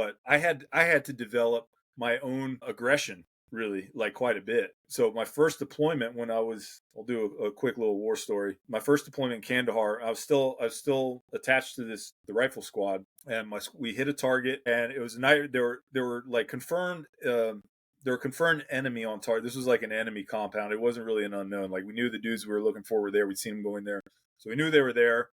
but I had to develop my own aggression, really, like quite a bit. So my first deployment I'll do a quick little war story. My first deployment in Kandahar, I was still attached to the rifle squad, and we hit a target, and it was night. There were like confirmed. There were confirmed enemy on target. This was like an enemy compound. It wasn't really an unknown. Like we knew the dudes we were looking for were there. We'd seen them going there, so we knew they were there.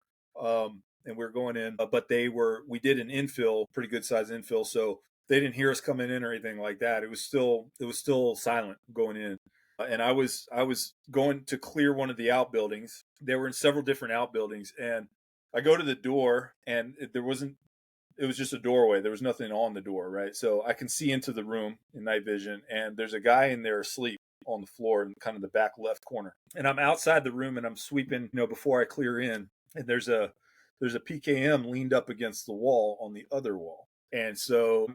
And we were going in, but we did an infill, pretty good size infill. So they didn't hear us coming in or anything like that. It was still silent going in. And I was going to clear one of the outbuildings. They were in several different outbuildings, and I go to the door, and it was just a doorway. There was nothing on the door, right? So I can see into the room in night vision, and there's a guy in there asleep on the floor in kind of the back left corner. And I'm outside the room, and I'm sweeping, before I clear in, and there's a PKM leaned up against the wall on the other wall. And so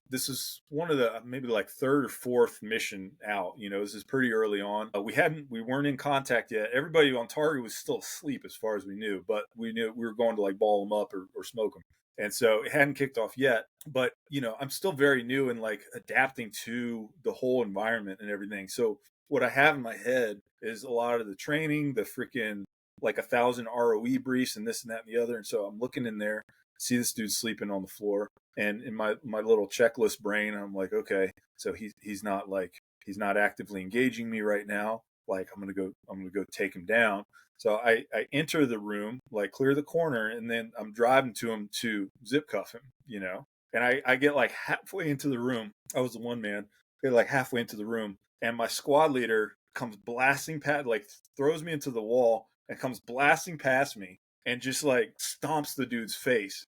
this is one of the maybe like third or fourth mission out. This is pretty early on. We weren't in contact yet. Everybody on target was still asleep as far as we knew, but we knew we were going to like ball them up or smoke them. And so it hadn't kicked off yet, but I'm still very new and like adapting to the whole environment and everything. So what I have in my head is a lot of the training, the freaking like 1,000 ROE briefs and this and that and the other. And so I'm looking in there, see this dude sleeping on the floor, and in my little checklist brain, I'm like, okay, so he's not actively engaging me right now. Like I'm gonna go take him down. So I enter the room, like clear the corner, and then I'm driving to him to zip cuff him, And I get like halfway into the room. I was the one man. I get like halfway into the room, and my squad leader comes blasting past, like throws me into the wall and comes blasting past me and just like stomps the dude's face.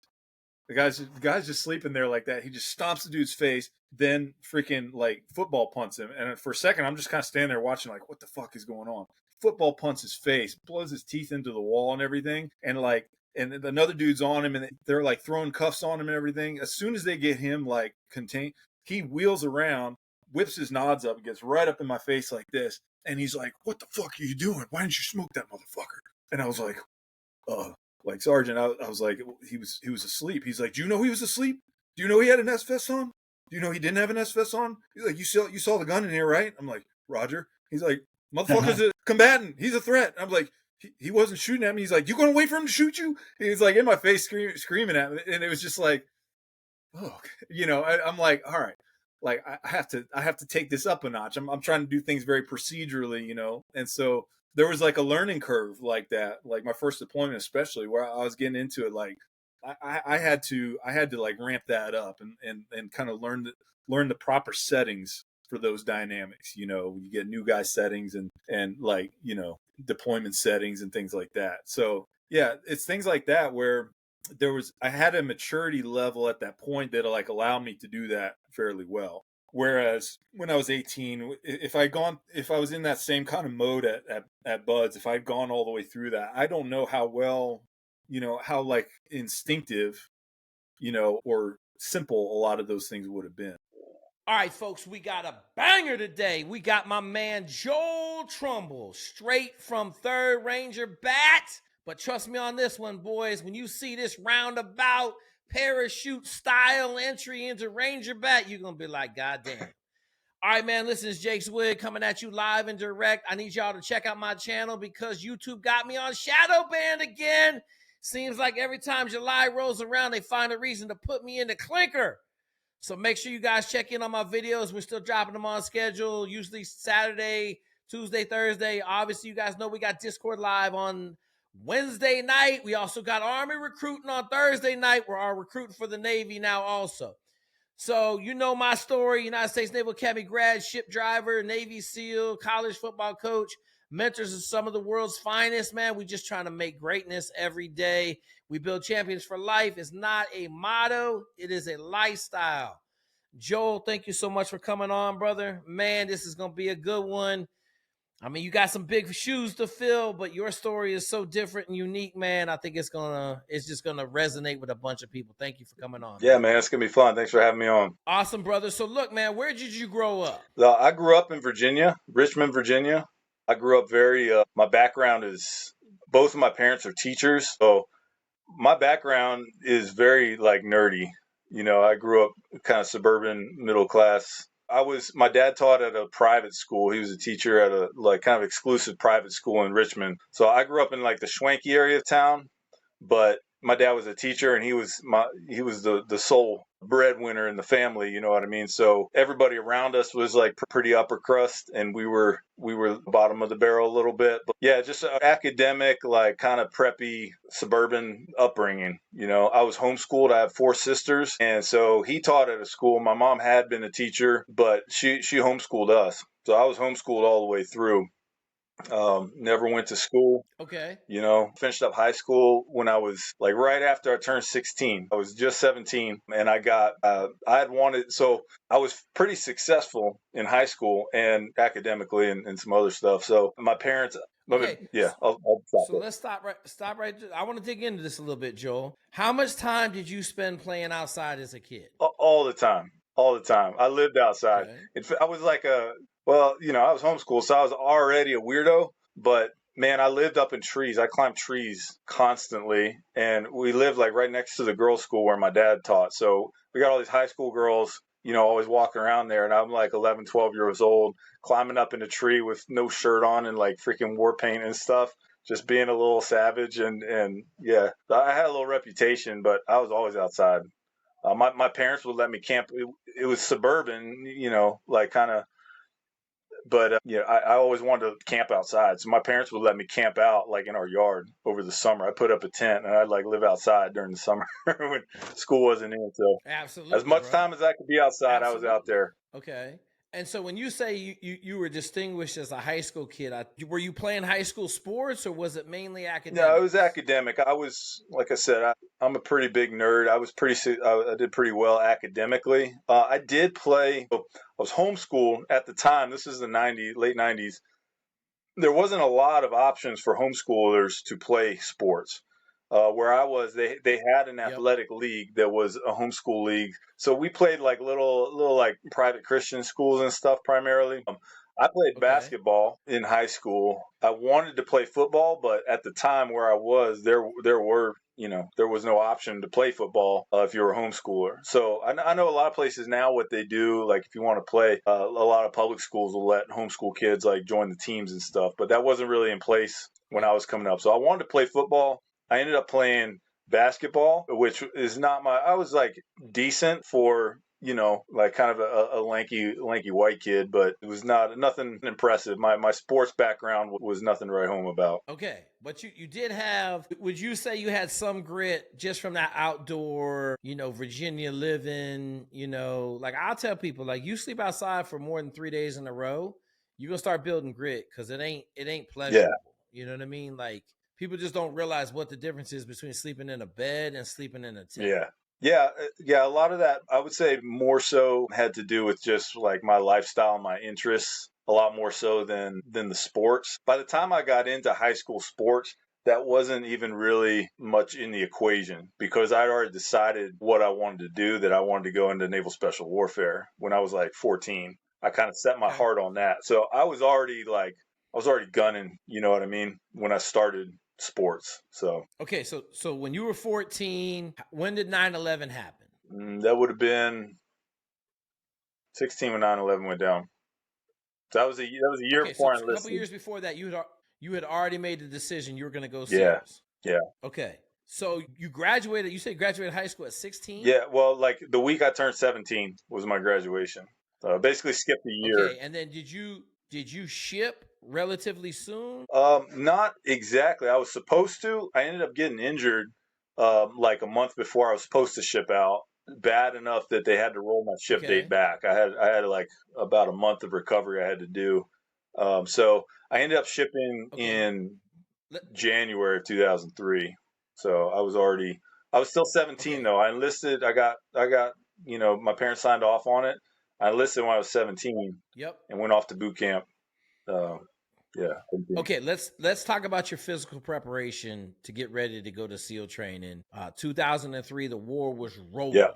The guy's just sleeping there like that. He just stomps the dude's face, then freaking like football punts him. And for a second, I'm just kind of standing there watching, like, what the fuck is going on? Football punts his face, blows his teeth into the wall and everything. And another dude's on him, and they're like throwing cuffs on him and everything. As soon as they get him like contained, he wheels around, whips his nods up, gets right up in my face like this. And he's like, what the fuck are you doing? Why didn't you smoke that motherfucker? And I was like, like, Sergeant, I was like, he was asleep. He's like, do you know he was asleep? Do you know he had an S-vest on? Do you know he didn't have an S-vest on? He's like, you saw the gun in here, right? I'm like, Roger. He's like, motherfucker's a combatant. He's a threat. I'm like, he wasn't shooting at me. He's like, you gonna wait for him to shoot you? And he's like in my face screaming at me. And it was just like, oh, I'm like, all right. Like I have to take this up a notch. I'm trying to do things very procedurally, and so there was like a learning curve like that. Like my first deployment, especially where I was getting into it, like I had to like ramp that up and kind of learn the proper settings for those dynamics. You get new guy settings and like deployment settings and things like that. So yeah, it's things like that where I had a maturity level at that point that like allowed me to do that fairly well. Whereas when I was 18, if I was in that same kind of mode at Buds, if I'd gone all the way through that, I don't know how well, how like instinctive, or simple a lot of those things would have been. All right, folks, we got a banger today. We got my man Joel Trumbull, straight from 3rd Ranger Bat. But trust me on this one, boys. When you see this roundabout parachute style entry into Ranger Bat, you're going to be like, God damn. All right, man, listen, it's Jake Zweig coming at you live and direct. I need y'all to check out my channel because YouTube got me on shadow banned again. Seems like every time July rolls around, they find a reason to put me in the clinker. So make sure you guys check in on my videos. We're still dropping them on schedule, usually Saturday, Tuesday, Thursday. Obviously, you guys know we got Discord live on Wednesday night. We also got Army recruiting on Thursday night. We're recruiting for the Navy now also. So you know my story, United States Naval Academy grad, ship driver, Navy SEAL, college football coach, mentors of some of the world's finest, man. We just trying to make greatness every day. We build champions for life. It's not a motto. It is a lifestyle. Joel, thank you so much for coming on, brother. Man, this is going to be a good one. I mean, you got some big shoes to fill, but your story is so different and unique, man. I think it's just gonna resonate with a bunch of people. Thank you for coming on. Yeah, man, it's gonna be fun. Thanks for having me on. Awesome, brother. So look, man, where did you grow up? I grew up in Virginia, Richmond, Virginia. I grew up my background is, both of my parents are teachers. So my background is very like nerdy. I grew up kind of suburban, middle class. My dad taught at a private school. He was a teacher at a like kind of exclusive private school in Richmond. So I grew up in like the Schwanky area of town, but my dad was a teacher and he was the sole breadwinner in the family, you know what I mean? So everybody around us was like pretty upper crust, and we were bottom of the barrel a little bit. But yeah, just an academic, like kind of preppy suburban upbringing. I was homeschooled. I have four sisters, and so he taught at a school. My mom had been a teacher, but she homeschooled us. So I was homeschooled all the way through. Never went to school. Okay. Finished up high school when I was like right after I turned 16. I was just 17, and I had wanted, so I was pretty successful in high school and academically and some other stuff. So my parents, Okay. yeah, I'll stop So let's stop right there. I want to dig into this a little bit, Joel. How much time did you spend playing outside as a kid? All the time. All the time. I lived outside. Okay. I was like I was homeschooled, so I was already a weirdo, but man, I lived up in trees. I climbed trees constantly, and we lived like right next to the girls' school where my dad taught. So we got all these high school girls, always walking around there, and I'm like 11, 12 years old, climbing up in a tree with no shirt on and like freaking war paint and stuff. Just being a little savage, and yeah, I had a little reputation, but I was always outside. My parents would let me camp. It was suburban, like kind of, but I always wanted to camp outside. So my parents would let me camp out like in our yard over the summer. I put up a tent and I'd like live outside during the summer when school wasn't in. So Absolutely. as much time as I could be outside, Absolutely. I was out there. Okay. And so when you say you were distinguished as a high school kid, were you playing high school sports or was it mainly academic? No, it was academic. I was, like I said, I'm a pretty big nerd. I did pretty well academically. I did play. I was homeschooled at the time. This is the late 90s. There wasn't a lot of options for homeschoolers to play sports. Where I was, they had an athletic league that was a homeschool league. So we played like little like private Christian schools and stuff primarily. I played basketball in high school. I wanted to play football, but at the time where I was, there was no option to play football if you were a homeschooler. So I know a lot of places now what they do, like if you want to play, a lot of public schools will let homeschool kids like join the teams and stuff, but that wasn't really in place when I was coming up. So I wanted to play football. I ended up playing basketball, which is not I was like decent for, like kind of a lanky white kid, but it was nothing impressive. My sports background was nothing to write home about. Okay. But you did have, would you say you had some grit just from that outdoor, Virginia living, like I'll tell people, like you sleep outside for more than 3 days in a row, you're going to start building grit because it ain't pleasurable. Yeah. You know what I mean? Like people just don't realize what the difference is between sleeping in a bed and sleeping in a tent. Yeah. A lot of that, I would say more so had to do with just like my lifestyle, my interests, a lot more so than the sports. By the time I got into high school sports, that wasn't even really much in the equation because I'd already decided what I wanted to do, that I wanted to go into naval special warfare when I was like 14. I kind of set my heart on that. So I was already gunning, you know what I mean, when I started sports. So okay, so when you were 14, when did 9/11 happen? That would have been 16 when 9/11 went down. So that was a year before I enlisted. A couple years before that, you had already made the decision you were going to go SEALs. Yeah. Okay. So you graduated. You said graduated high school at 16. Yeah. Well, like the week I turned 17 was my graduation. Basically skipped a year. Okay. And then did you ship relatively soon? Not exactly. I was supposed to. I ended up getting injured like a month before I was supposed to ship out. Bad enough that they had to roll my ship date back. I had like about a month of recovery I had to do. So I ended up shipping in January of 2003. So I was still 17 though. I enlisted. I got my parents signed off on it. I enlisted when I was 17. Yep. And went off to boot camp. Yeah. Okay, let's talk about your physical preparation to get ready to go to SEAL training. 2003, the war was rolling. Yeah.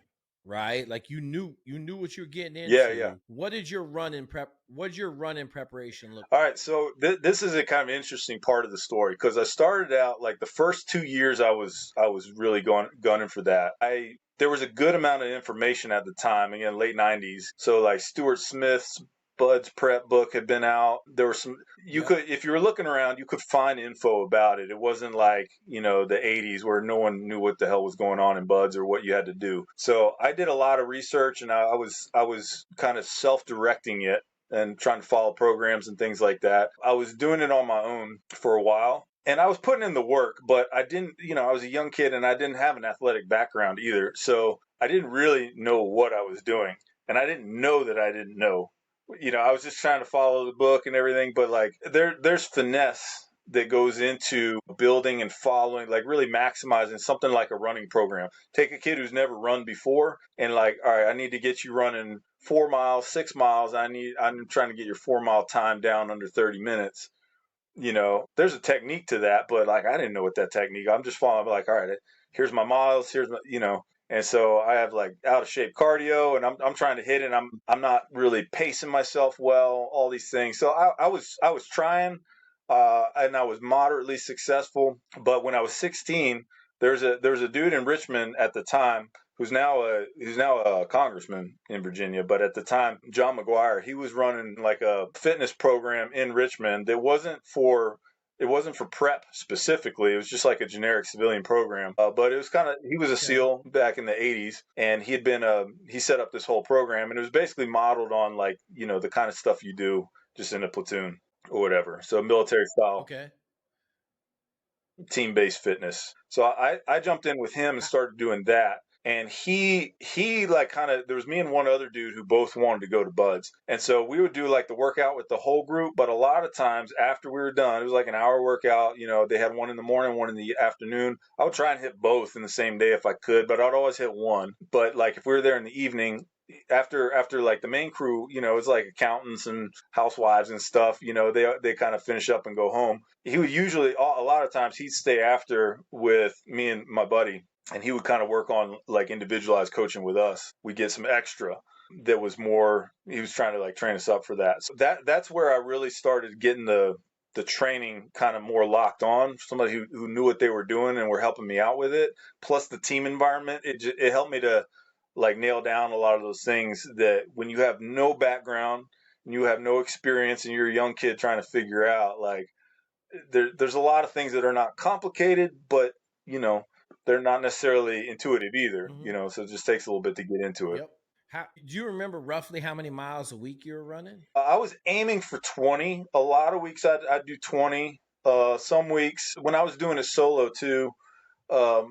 Right? Like you knew what you were getting into. Yeah. What did your run in preparation look like? All right, so this is a kind of interesting part of the story because I started out like the first 2 years I was really gunning for that. I there was a good amount of information at the time, again, late 90s. So like Stuart Smith's Bud's prep book had been out. There were some, you Yep. could, if you were looking around, you could find info about it. It wasn't like, the 80s where no one knew what the hell was going on in Bud's or what you had to do. So I did a lot of research, and I was kind of self-directing it and trying to follow programs and things like that. I was doing it on my own for a while. And I was putting in the work, but I didn't, I was a young kid and I didn't have an athletic background either. So I didn't really know what I was doing. And I didn't know that I didn't know. I was just trying to follow the book and everything, but like there's finesse that goes into building and following, like really maximizing something like a running program. Take a kid who's never run before and like, all right, I need to get you running 4 miles, 6 miles. I'm trying to get your 4 mile time down under 30 minutes. There's a technique to that, but like I didn't know what that technique. I'm just following. I'm like, all right, here's my miles. Here's my, and so I have like out of shape cardio, and I'm trying to hit it. And I'm not really pacing myself well. All these things. So I was trying, and I was moderately successful. But when I was 16, there's a dude in Richmond at the time who's now a congressman in Virginia. But at the time, John McGuire, he was running like a fitness program in Richmond that wasn't for prep specifically. It was just like a generic civilian program. But it was he was a SEAL back in the 80s, and he set up this whole program, and it was basically modeled on like, the kind of stuff you do just in a platoon or whatever. So military style. Okay. Team-based fitness. So I jumped in with him and started doing that. And he like there was me and one other dude who both wanted to go to Bud's. And so we would do like the workout with the whole group. But a lot of times after we were done, it was like an hour workout. They had one in the morning, one in the afternoon. I would try and hit both in the same day if I could, but I'd always hit one. But like if we were there in the evening, after like the main crew, it's like accountants and housewives and stuff, they kind of finish up and go home. He would usually, a lot of times he'd stay after with me and my buddy, and he would kind of work on like individualized coaching with us. We'd get some extra that was more, he was trying to like train us up for that. So that's where I really started getting the training kind of more locked on. Somebody who knew what they were doing and were helping me out with it. Plus the team environment, it helped me to like nail down a lot of those things that when you have no background and you have no experience and you're a young kid trying to figure out, like there's a lot of things that are not complicated, but they're not necessarily intuitive either. So it just takes a little bit to get into it. Yep. Do you remember roughly how many miles a week you were running? I was aiming for 20. A lot of weeks I'd do 20. Some weeks when I was doing it solo too, I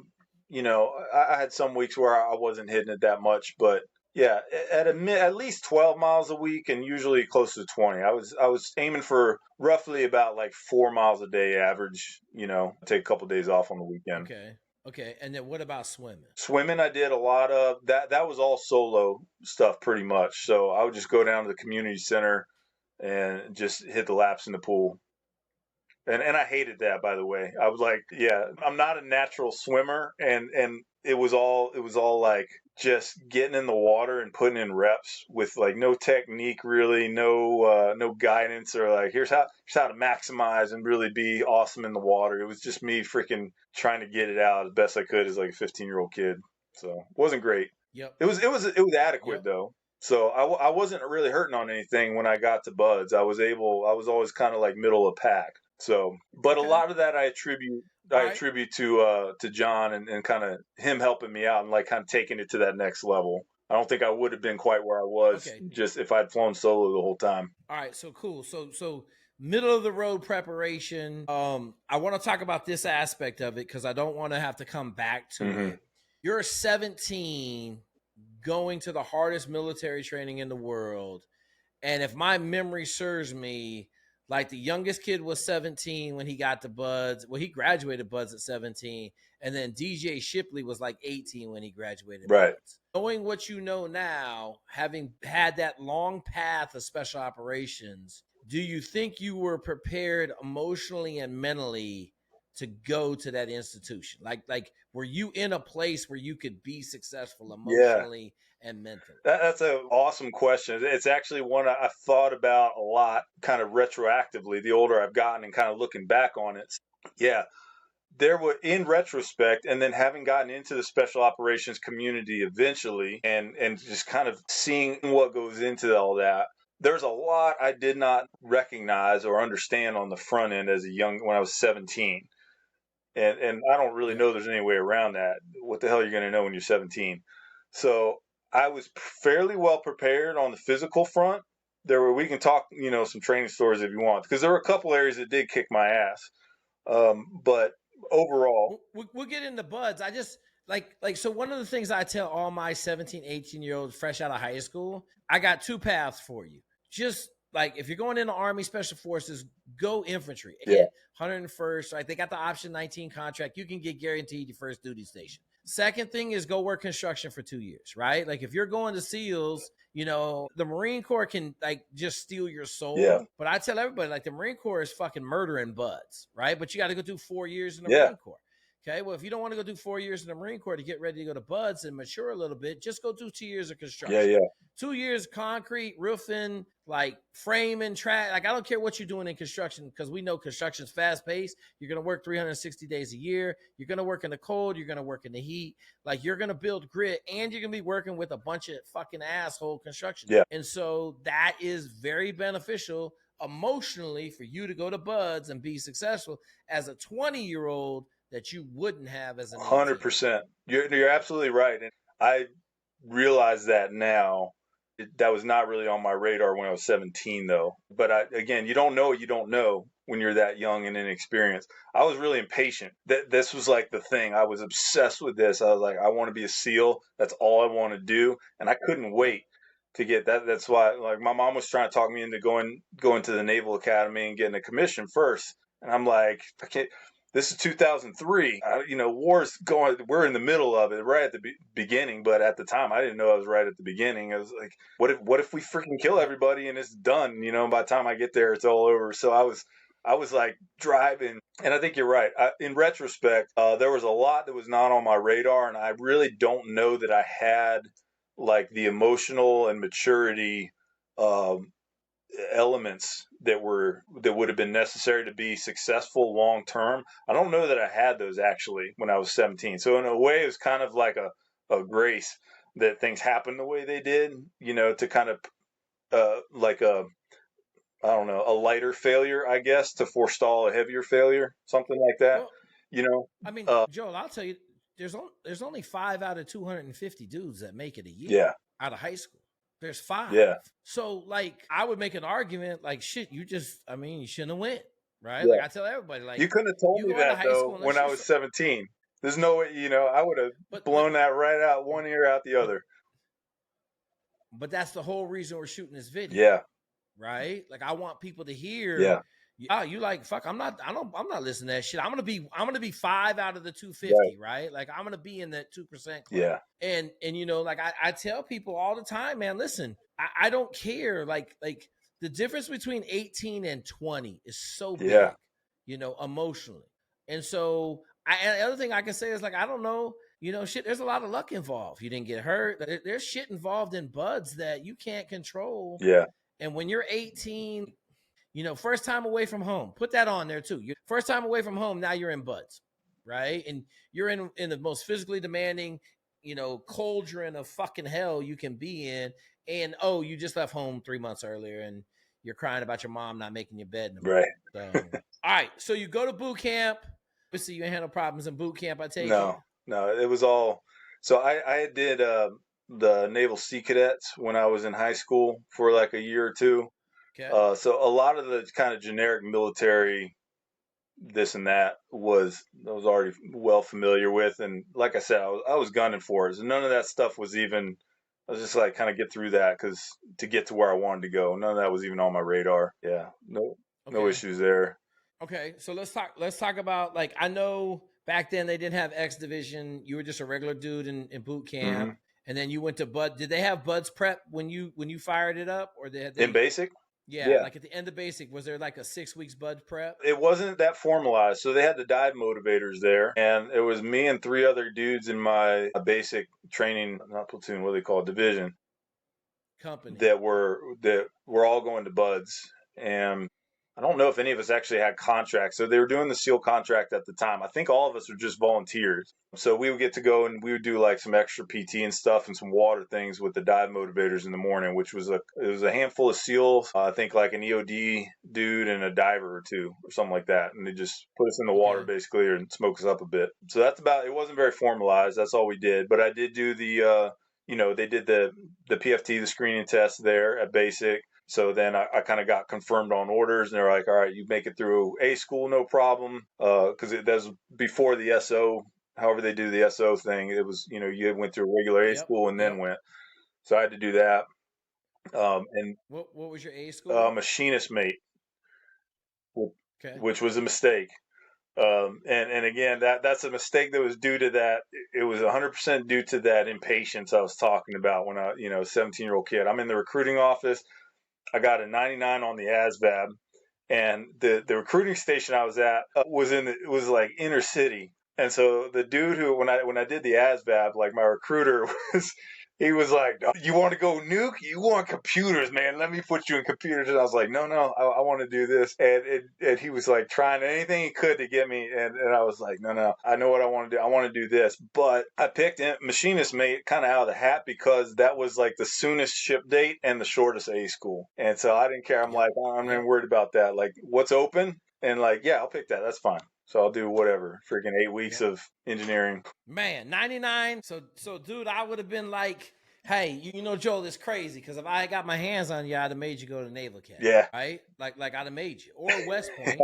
had some weeks where I wasn't hitting it that much, but yeah, at least 12 miles a week and usually close to 20. I was aiming for roughly about like 4 miles a day average, take a couple of days off on the weekend. Okay. And then what about swimming? Swimming, I did a lot of that. That was all solo stuff pretty much. So I would just go down to the community center and just hit the laps in the pool. And I hated that, by the way. I was like, yeah, I'm not a natural swimmer, and it was all like just getting in the water and putting in reps with like no technique, really, no guidance, or like here's how to maximize and really be awesome in the water. It was just me freaking trying to get it out as best I could as like a 15-year-old kid. So it wasn't great. Yep. It was adequate though. So I wasn't really hurting on anything when I got to Bud's. I was always kind of like middle of pack. So, but a lot of that I attribute to John and kind of him helping me out and like kind of taking it to that next level. I don't think I would have been quite where I was just if I'd flown solo the whole time. All right, so cool. So middle of the road preparation. I want to talk about this aspect of it because I don't want to have to come back to it. You're 17 going to the hardest military training in the world. And if my memory serves me, like the youngest kid was 17 when he got to Bud's. Well, he graduated Bud's at 17. And then DJ Shipley was like 18 when he graduated Bud's. Knowing what you know now, having had that long path of special operations, do you think you were prepared emotionally and mentally to go to that institution? Like were you in a place where you could be successful emotionally and mentally? That's an awesome question. It's actually one I've thought about a lot, kind of retroactively, the older I've gotten and kind of looking back on it. Yeah. there were, in retrospect, and then having gotten into the special operations community eventually, and just kind of seeing what goes into all that, there's a lot I did not recognize or understand on the front end when I was 17. And I don't really know there's any way around that. What the hell are you going to know when you're 17? So I was fairly well prepared on the physical front. We can talk, some training stories if you want, because there were a couple areas that did kick my ass. But overall, we'll get into buds. I just so one of the things I tell all my 17, 18-year-olds fresh out of high school, I got two paths for you. Just like if you're going into Army Special Forces, go infantry. Again, 101st, right? They got the option 19 contract. You can get guaranteed your first duty station. Second thing is go work construction for 2 years, right? Like if you're going to SEALs, the Marine Corps can just steal your soul. Yeah. But I tell everybody the Marine Corps is fucking murdering buds, right? But you got to go do 4 years in the Marine Corps. Okay, well, if you don't want to go do 4 years in the Marine Corps to get ready to go to buds and mature a little bit, just go do 2 years of construction. Yeah. 2 years concrete, roofing, framing, track. I don't care what you're doing in construction, because we know construction's fast paced. You're going to work 360 days a year. You're going to work in the cold. You're going to work in the heat. You're going to build grit, and you're going to be working with a bunch of fucking asshole construction. Yeah. And so that is very beneficial emotionally for you to go to buds and be successful as a 20-year-old that you wouldn't have as an 100%. You're absolutely right. And I realize that now. That was not really on my radar when I was 17, though. But again, you don't know what you don't know when you're that young and inexperienced. I was really impatient. This was the thing. I was obsessed with this. I was like, I want to be a SEAL. That's all I want to do. And I couldn't wait to get that. That's why my mom was trying to talk me into going to the Naval Academy and getting a commission first. And I'm like, I can't. This is 2003. War's going. We're in the middle of it, right at the beginning. But at the time, I didn't know I was right at the beginning. I was like, what if we freaking kill everybody and it's done? By the time I get there, it's all over. So I was driving, and I think you're right. In retrospect, there was a lot that was not on my radar, and I really don't know that I had the emotional and maturity elements that would have been necessary to be successful long term. I don't know that I had those actually when I was 17. So in a way, it was kind of like a grace that things happened the way they did, to kind of a lighter failure, I guess, to forestall a heavier failure, something like that. Well, Joel, I'll tell you, there's only 5 out of 250 dudes that make it a year out of high school. There's 5. Yeah. So I would make an argument shit, you shouldn't have went, right? Yeah. I tell everybody you couldn't have told me that though when I was 17. There's no way, I would have blown that right out one ear out the other. But that's the whole reason we're shooting this video. Yeah. Right? I want people to hear. Yeah. You fuck, I'm not listening to that shit. I'm gonna be 5 out of the 250, right? I'm gonna be in that 2% club. Yeah. And I tell people all the time, man, listen, I don't care. The difference between 18 and 20 is so big, emotionally. And so and the other thing I can say is I don't know, shit, there's a lot of luck involved. You didn't get hurt. There's shit involved in buds that you can't control. Yeah. And when you're 18, first time away from home, put that on there too. First time away from home, now you're in buds, right? And you're in the most physically demanding, cauldron of fucking hell you can be in. And, you just left home 3 months earlier and you're crying about your mom not making your bed. Right. So, all right. So you go to boot camp. Obviously, you handle problems in boot camp, I take it. No, it was all. So I did the Naval Sea Cadets when I was in high school for a year or two. Okay. So a lot of the kind of generic military, this and that I was already well familiar with. And like I said, I was gunning for it. So none of that stuff was even, I was just kind of get through that because to get to where I wanted to go, none of that was even on my radar. Yeah. No issues there. Okay. So let's talk about I know back then they didn't have X Division. You were just a regular dude in boot camp. Mm-hmm. And then you went to Bud. Did they have Bud's prep when you fired it up, or in basic? Yeah, at the end of basic, was there a 6 weeks Bud prep? It wasn't that formalized. So they had the dive motivators there, and it was me and 3 other dudes in my basic training, not platoon, what do they call it, division, company, that were all going to Buds. And I don't know if any of us actually had contracts. So they were doing the SEAL contract at the time. I think all of us were just volunteers. So we would get to go and we would do like some extra PT and stuff and some water things with the dive motivators in the morning, which was it was a handful of SEALs. I think like an EOD dude and a diver or two or something like that. And they just put us in the water basically and smoke us up a bit. So that's about, it wasn't very formalized. That's all we did. But I did do the, they did the PFT, the screening test there at basic. So then I kind of got confirmed on orders, and they're like, all right, you make it through A school, no problem. Because that was before the SO, however they do the SO thing. It was, you went through regular A school and then went. So I had to do that. And what was your A school? Machinist mate, which was a mistake. And again, that's a mistake that was due to that. It was 100% due to that impatience I was talking about when 17-year-old kid. I'm in the recruiting office. I got a 99 on the ASVAB, and the recruiting station I was at was like inner city. And so the dude who, when I did the ASVAB, like my recruiter he was like, you want to go nuke? You want computers, man. Let me put you in computers. And I was like, no, I want to do this. And he was like trying anything he could to get me. And I was like, no, I know what I want to do. I want to do this. But I picked Machinist Mate kind of out of the hat because that was like the soonest ship date and the shortest A school. And so I didn't care. I'm like, I'm not worried about that. Like, what's open? And like, yeah, I'll pick that. That's fine. So I'll do whatever, freaking 8 weeks of engineering. Man, 99. So dude, I would have been like, hey, Joel, it's crazy because if I had got my hands on you, I'd have made you go to Naval Academy. Yeah. Right? Like I'd have made you. Or West Point.